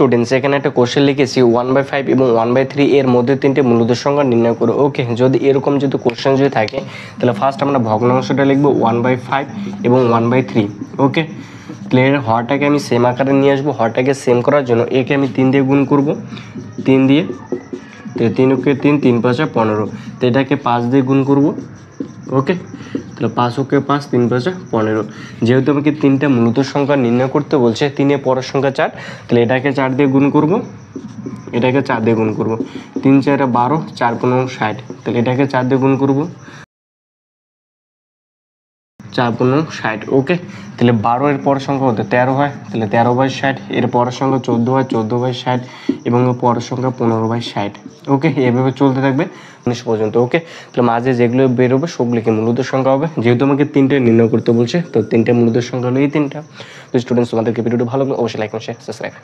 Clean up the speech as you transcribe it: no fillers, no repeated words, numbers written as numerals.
Students এখানে একটা question লিখেছি 1/5 এবং 1/3 এর মধ্যে তিনটে মূলদের সংখ্যা নির্ণয় করো। ওকে, যদি এরকম যদি কোশ্চেন যদি থাকে তাহলে ফার্স্ট আমরা ভগ্নাংশটা লিখবো 1/5 এবং 1/3। ওকে, তাহলে এর হরটাকে আমি সেম আকারে নিয়ে আসবো। হরটাকে সেম করার জন্য একে আমি 3 দিয়ে গুণ করব, 3 দিয়ে, তো 3 ওকে 3, 3 5 15, তো এটাকে 5 দিয়ে গুণ করব। ওকে, তাহলে 5 ওকে 5, 3 5 15। যেহেতু আমাকে তিনটা মূলত সংখ্যা নির্ণয় করতে বলছে, 3 এর পরের সংখ্যা 4, তাহলে এটাকে 4 দিয়ে গুণ করব, এটাকে 4 দিয়ে গুণ করব। 3 4 12, 4 15 60, তাহলে এটাকে 4 দিয়ে গুণ করব, 4 15 60। ওকে, তাহলে 12 এর পরের সংখ্যা হতে 13 হয়, তাহলে 13/60। এর পরের সংখ্যা 14 হয়, 14/60, এবং এর পরের সংখ্যা 15/60। ওকে, এভাবে চলতে থাকবে 19 পর্যন্ত। ওকে, তাহলে মাঝে যেগুলো বেরোবে সবগুলিকে মূলদের সংখ্যা হবে। যেহেতু আমাকে তিনটে নির্ণয় করতে বলছে, তো তিনটে মূলদের সংখ্যা হলো এই তিনটা। তো স্টুডেন্টস, তোমাদেরকে ভিডিওটি ভালো লাগলে অবশ্যই লাইক, শেয়ার, সাবস্ক্রাইব।